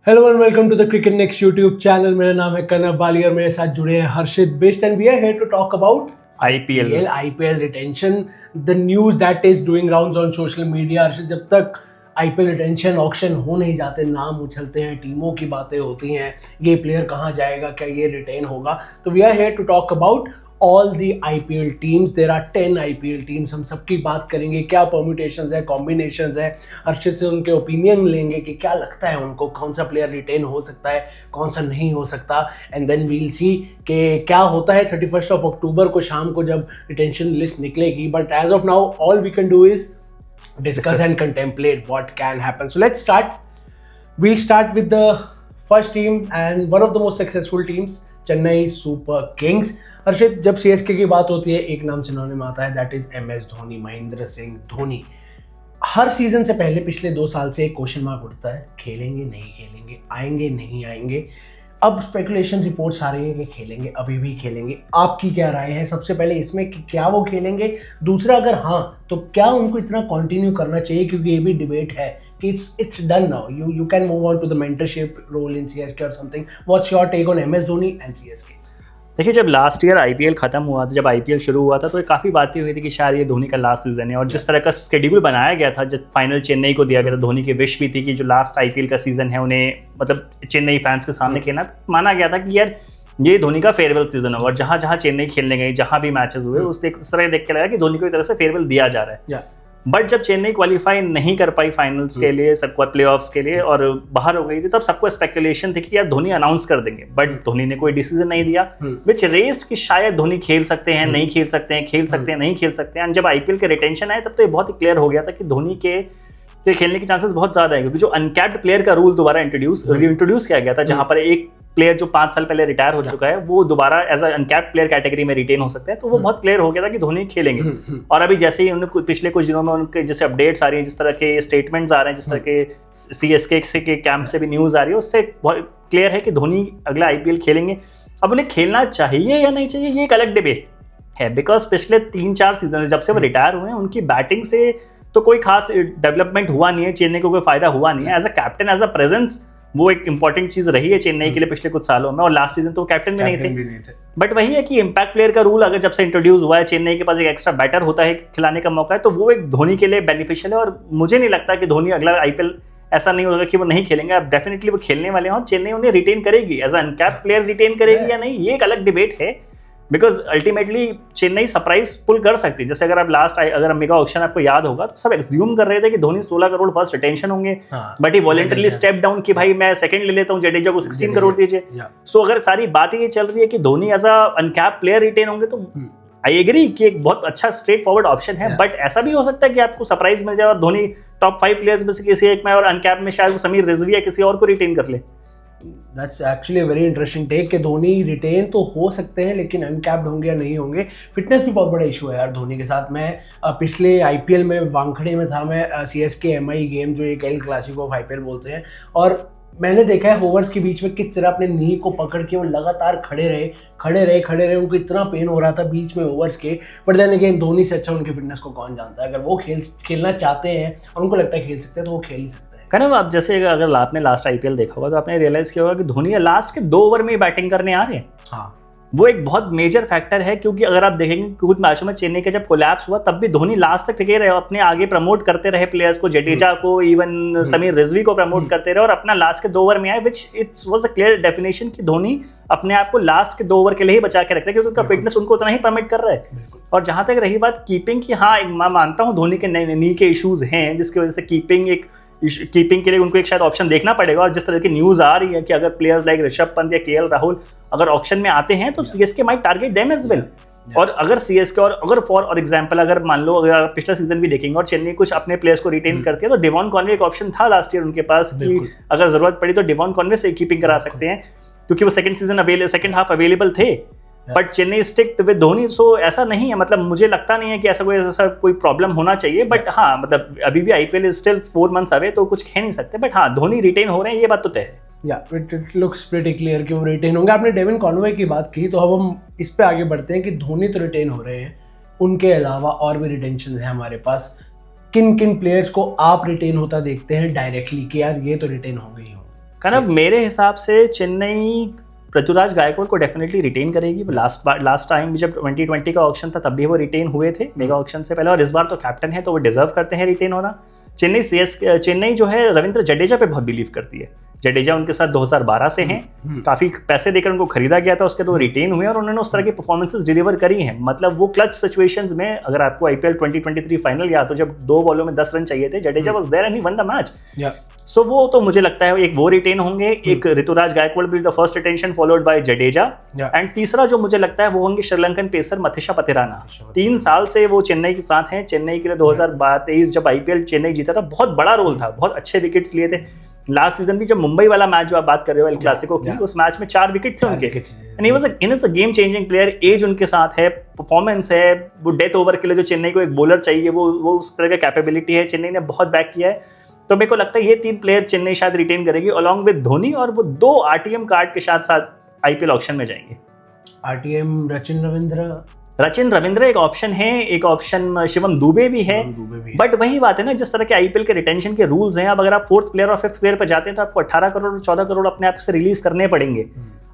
Hello and welcome to the cricket next YouTube channel. मेरा नाम है कनव बाली और मेरे साथ जुड़े हैं Harshit Bisht and we are here to talk about IPL retention, the news that is doing rounds on social media. Harshit, जब तक IPL रिटेंशन ऑक्शन हो नहीं जाते, नाम उछलते हैं, टीमों की बातें होती हैं, ये प्लेयर कहाँ जाएगा, क्या ये रिटेन होगा, तो we are here to talk about all the IPL teams. There are 10 IPL teams. हम सबकी बात करेंगे, क्या परम्यूटेशंस है, कॉम्बिनेशंस है। हर्षित से उनके ओपिनियन लेंगे कि क्या लगता है उनको, कौन सा प्लेयर रिटेन हो सकता है, कौन सा नहीं हो सकता, एंड देन वील सी कि क्या होता है 31 अक्टूबर को शाम को जब रिटेंशन लिस्ट निकलेगी। But as of now all we can do is discuss and contemplate what can happen. So let's start. We'll start with the first team and one of the most successful teams, Chennai Super Kings. हर्षित, जब CSK की बात होती है एक नाम सुनाने में आता है, that is MS Dhoni, Mahendra Singh Dhoni. Her season से पहले पिछले 2 साल से एक क्वेश्चन मार्क उठता है, खेलेंगे नहीं खेलेंगे, आएंगे नहीं आएंगे। अब स्पेकुलेशन रिपोर्ट्स आ रही है कि खेलेंगे, अभी भी खेलेंगे। आपकी क्या राय है सबसे पहले इसमें कि क्या वो खेलेंगे? दूसरा, अगर हाँ तो क्या उनको इतना कंटिन्यू करना चाहिए, क्योंकि ये भी डिबेट है कि it's done now, you can move on to the mentorship role in CSK और something. What's your take on MS Dhoni and CSK? देखिए, जब लास्ट ईयर IPL खत्म हुआ था, जब IPL शुरू हुआ था, तो काफ़ी बातें हुई थी कि शायद ये धोनी का लास्ट सीजन है। और जिस तरह का शेड्यूल बनाया गया था, जब फाइनल चेन्नई को दिया गया था, धोनी की विश भी थी कि जो लास्ट IPL का सीजन है उन्हें मतलब चेन्नई फैंस के सामने खेलना। तो माना गया था कि यार ये धोनी का फेयरवेल सीजन होगा। और जहाँ जहाँ चेन्नई खेलने गई, जहाँ भी मैचेस हुए, उस तरह देख के लगा कि धोनी को एक तरह से फेयरवेल दिया जा रहा है। बट जब चेन्नई क्वालिफाई नहीं कर पाई फाइनल्स के लिए, सबको प्लेऑफ्स के लिए, और बाहर हो गई थी, तब सबको स्पेकुलेशन थी कि यार धोनी अनाउंस कर देंगे। बट धोनी ने कोई डिसीजन नहीं दिया, विच रेस्ड कि शायद धोनी खेल सकते हैं, नहीं खेल सकते हैं, खेल सकते हैं, नहीं खेल सकते हैं। जब IPL के रिटेंशन आए, तब तो ये बहुत ही क्लियर हो गया था कि धोनी के खेलने के चांसेस बहुत ज्यादा है, क्योंकि जो अनकैप्ड प्लेयर का रूल दोबारा इंट्रोड्यूस किया गया था, जहां पर एक प्लेयर जो 5 साल पहले रिटायर हो चुका है, वो दोबारा as a uncapped player category में रिटेन हो सकता है। तो वो बहुत क्लियर हो गया था कि धोनी खेलेंगे। और अभी जैसे ही उन्होंने पिछले कुछ दिनों में उनके जैसे अपडेट्स आ रही हैं, जिस तरह के स्टेटमेंट्स आ रहे हैं, जिस तरह के CSK के कैंप से भी न्यूज आ रही है, उससे बहुत क्लियर है कि धोनी अगला IPL खेलेंगे। अब उन्हें खेलना चाहिए या नहीं चाहिए, ये एक अलग डिबेट है। बिकॉज पिछले 3-4 सीजन जब से वो रिटायर हुए हैं, उनकी बैटिंग से तो कोई खास डेवलपमेंट हुआ नहीं है, चेन्नई को कोई फायदा हुआ नहीं है। As a captain, as a presence, वो एक इंपॉर्टेंट चीज रही है चेन्नई के लिए पिछले कुछ सालों में। और लास्ट सीजन तो कैप्टन भी नहीं थे। बट वही है कि इंपैक्ट प्लेयर का रूल अगर जब से इंट्रोड्यूस हुआ है, चेन्नई के पास एक एक्स्ट्रा बैटर होता है खिलाने का मौका है, तो वो एक धोनी के लिए बेनिफिशियल है। और मुझे नहीं लगता कि धोनी अगला IPL ऐसा नहीं होगा कि वो नहीं खेलेंगे। अब डेफिनेटली वो खेलने वाले हैं और चेन्नई उन्हें रिटेन करेगी। As a uncapped player retain करेगी या नहीं, ये एक अलग डिबेट है। Because ultimately Chennai surprise pull कर सकती है। जैसे अगर मेगा ऑक्शन आपको याद होगा, तो सब एक्ज्यूम कर रहे थे कि धोनी 16 करोड़ फर्स्ट रिटेंशन होंगे, but he voluntarily step down कि भाई मैं सेकंड ले लेता हूं, जडेजा को 16 करोड़ दीजिए। सो अगर सारी बातें ये चल रही है कि Dhoni as a uncapped player retain होंगे, तो आई एग्री कि एक बहुत अच्छा स्ट्रेट फॉरवर्ड ऑप्शन है। बट ऐसा भी हो सकता है कि आपको सरप्राइज मिल जाए और धोनी टॉप 5 प्लेयर्स में से किसी एक में, और अनकैप्ड में शायद समीर रिजवी या किसी और को रिटेन कर ले। That's actually a very interesting take कि धोनी रिटेन तो हो सकते हैं, लेकिन अनकैप्ड होंगे या नहीं होंगे। फिटनेस भी बहुत बड़ा इशू है यार धोनी के साथ। मैं पिछले IPL में वानखड़े में था, मैं CSK MI गेम, जो एक एल क्लासिको ऑफ IPL बोलते हैं, और मैंने देखा है ओवर्स के बीच में किस तरह अपने नी को पकड़ के वो लगातार खड़े रहे। उनको इतना पेन हो रहा था बीच में ओवर्स के। बट देन अगेन, धोनी से अच्छा उनकी फिटनेस को कौन जानता है। अगर वो खेलना चाहते हैं और उनको लगता है खेल सकते हैं, तो वो खेल ही सकते हैं। कनव, आप जैसे अगर आपने लास्ट IPL देखा होगा, तो आपने रियलाइज किया होगा कि धोनी लास्ट के 2 ओवर में ही बैटिंग करने आ रहे हैं। हाँ, वो एक बहुत मेजर फैक्टर है। क्योंकि अगर आप देखेंगे कुछ मैचों में चेन्नई का जब कोलैप्स हुआ, तब भी धोनी लास्ट तक टिके रहे, अपने आगे प्रमोट करते रहे प्लेयर्स को, जडेजा को, इवन समीर रिजवी को प्रमोट करते रहे, और अपना लास्ट के 2 ओवर में आए, which it's was a clear definition कि धोनी अपने आप को लास्ट के 2 ओवर के लिए ही बचा के रखते हैं, क्योंकि उनका फिटनेस उनको उतना ही परमिट कर रहा है। और जहां तक रही बात कीपिंग की, हाँ मैं मानता हूँ धोनी के नी के इशूज हैं, जिसकी वजह से कीपिंग के लिए उनको एक शायद ऑप्शन देखना पड़ेगा। और जिस तरह की न्यूज आ रही है कि अगर प्लेयर्स लाइक ऋषभ पंत या KL राहुल अगर ऑक्शन में आते हैं, तो CSK might target them as well. और अगर CSK और अगर फॉर एग्जांपल अगर मान लो अगर पिछला सीजन भी देखेंगे और चेन्नई कुछ अपने प्लेयर्स को रिटेन करती है, तो डेवॉन कॉनवे एक ऑप्शन था लास्ट ईयर उनके पास कि अगर जरूरत पड़ी तो डेवॉन कॉनवे से कीपिंग करा सकते हैं, क्योंकि वो सेकंड हाफ अवेलेबल थे। But Chennai stick with Dhoni. So ऐसा नहीं है, मतलब मुझे लगता नहीं है कि ऐसा कोई प्रॉब्लम होना चाहिए। बट हाँ, मतलब अभी भी IPL is still 4 months away, तो कुछ कह नहीं सकते। बट हाँ, धोनी रिटेन हो रहे हैं, ये बात तो तय है। इट लुक्स प्रीटी क्लियर कि वो रिटेन होंगे। आपने डेविन कॉनवे की बात की, तो अब हम इस पे आगे बढ़ते हैं कि धोनी तो रिटेन हो रहे हैं, उनके अलावा और भी रिटेंशन है हमारे पास। किन किन प्लेयर्स को आप रिटेन होता देखते हैं डायरेक्टली कि यार ये तो रिटेन हो गई हो? कनव मेरे हिसाब से चेन्नई ऋतुराज गायकवाड़ को डेफिनेटली रिटेन करेगी। लास्ट टाइम जब 2020 का ऑक्शन था तब भी वो रिटेन हुए थे मेगा ऑक्शन से पहले, और इस बार तो कैप्टन है तो वो डिजर्व करते हैं रिटेन होना। चेन्नई जो है रविंद्र जडेजा पे बहुत बिलीव करती है। जडेजा उनके साथ 2012 से हैं, काफी पैसे देकर उनको खरीदा गया था, उसके तो रिटेन हुए और उन्होंने उस तरह की परफॉर्मेंसेस डिलीवर करी हैं। मतलब वो क्लच सिचुएशंस में, अगर आपको आईपीएल 2023 फाइनल याद हो जब 2 बॉलों में 10 रन चाहिए थे, Jadeja was there and he won the match. So वो तो मुझे लगता है एक वो रिटेन होंगे, एक Ruturaj Gaikwad will the first retention followed by Jadeja, and तीसरा जो मुझे लगता है वो होंगे श्रीलंकन पेसर मथिशा पथिराना। 3 साल से वो चेन्नई के साथ हैं। चेन्नई के लिए 2023 जब आईपीएल चेन्नई जीता था बहुत बड़ा रोल था, बहुत अच्छे विकेट्स लिए थे। लास्ट सीजन भी जब मुंबई वाला मैच जो आप बात कर रहे हो एल क्लासिको की, उस मैच में 4 विकेट थे उनके, and he was a game changing player. As उनके साथ है, परफॉर्मेंस है, वो डेथ ओवर के लिए जो चेन्नई को एक बॉलर चाहिए वो उस तरह का कैपेबिलिटी है। चेन्नई ने बहुत बैक किया है, तो मेरे को लगता है ये 3 प्लेयर चेन्नई शायद रिटेन करेगी अलॉन्ग विद धोनी, और वो 2 आरटीएम कार्ड के साथ आईपीएल ऑक्शन में जाएंगे। आरटीएम रचिन रविंद्र एक ऑप्शन है, एक ऑप्शन शिवम दुबे भी है, बट वही बात है ना, जिस तरह के आईपीएल के रिटेंशन के रूल्स हैं, अब अगर आप 4th प्लेयर और 5th प्लेयर पर जाते हैं तो आपको 18 करोड़ और 14 करोड़ अपने आप से रिलीज करने पड़ेंगे।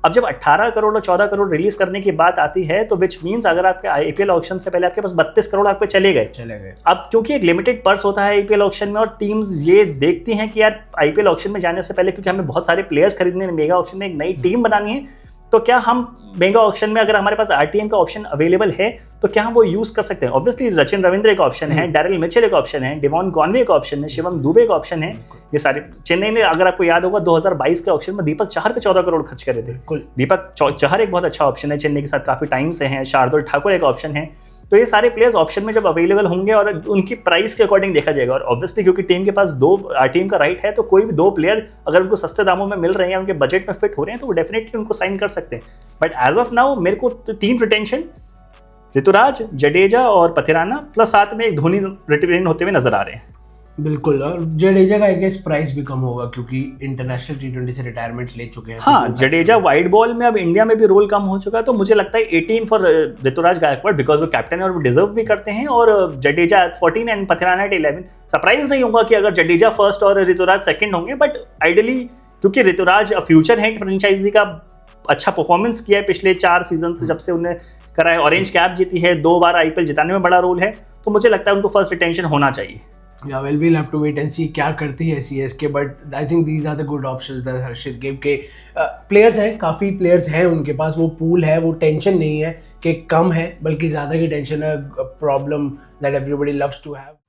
अब जब 18 करोड़ और 14 करोड़ रिलीज करने की बात आती है तो विच मींस अगर आपके आईपीएल ऑक्शन से पहले आपके पास 32 करोड़ आप पे चले गए। अब क्योंकि एक लिमिटेड पर्स होता है आईपीएल ऑक्शन में, और टीम्स ये देखती हैं कि यार आईपीएल ऑक्शन में जाने से पहले, क्योंकि हमें बहुत सारे प्लेयर्स खरीदने हैं, मेगा ऑक्शन में एक नई टीम बनानी है, तो क्या हम मेगा ऑक्शन में अगर हमारे पास आरटीएम का ऑप्शन अवेलेबल है तो क्या हम वो यूज कर सकते हैं? ऑब्वियसली रचिन रविंद्र एक ऑप्शन है, डैरिल मिचेल एक ऑप्शन है, डिवॉन कॉनवे एक ऑप्शन है, शिवम दुबे एक ऑप्शन है। ये सारे चेन्नई ने, अगर आपको याद होगा 2022 के ऑक्शन में दीपक चहर पे 14 करोड़ खर्च करे थे। दीपक चहर एक बहुत अच्छा ऑप्शन है, चेन्नई के साथ काफी टाइम से हैं। शार्दुल ठाकुर एक ऑप्शन है। तो ये सारे प्लेयर्स ऑप्शन में जब अवेलेबल होंगे और उनकी प्राइस के अकॉर्डिंग देखा जाएगा, और ऑब्वियसली क्योंकि टीम के पास 2 टीम का राइट है, तो कोई भी 2 प्लेयर अगर उनको सस्ते दामों में मिल रहे हैं, उनके बजट में फिट हो रहे हैं, तो वो डेफिनेटली उनको साइन कर सकते हैं। बट एज ऑफ नाउ मेरे को 3 रिटेंशन ऋतुराज, जडेजा और पथिराना प्लस साथ में एक धोनी रिटेन होते हुए नजर आ रहे हैं। बिल्कुल, और जडेजा का आई गेस प्राइस भी कम होगा क्योंकि इंटरनेशनल T20 से रिटायरमेंट ले चुके हैं। हाँ, जडेजा वाइड बॉल में अब इंडिया में भी रोल कम हो चुका है, तो मुझे लगता है 18 फॉर ऋतुराज गायकवाड़ बिकॉज वो कैप्टन है और वो डिजर्व भी करते हैं, और जडेजा 14 एंड पथिराना 11। सरप्राइज नहीं होगा कि अगर जडेजा फर्स्ट और ऋतुराज सेकंड होंगे, बट आइडियली क्योंकि ऋतुराज फ्यूचर है फ्रेंचाइजी का, अच्छा परफॉर्मेंस किया है पिछले 4 सीजन से जब से उन्हें करा है, ऑरेंज कैप जीती है, 2 बार आईपीएल जिताने में बड़ा रोल है, तो मुझे लगता है उनको फर्स्ट रिटेंशन होना चाहिए। Yeah, well, we'll have to wait and see क्या करती है CSK, but I think these are the good options that Harshit gave के प्लेयर्स हैं, काफ़ी प्लेयर्स हैं उनके पास, वो पूल है, वो टेंशन नहीं है कि कम है, बल्कि ज़्यादा की टेंशन है, problem that everybody loves to have।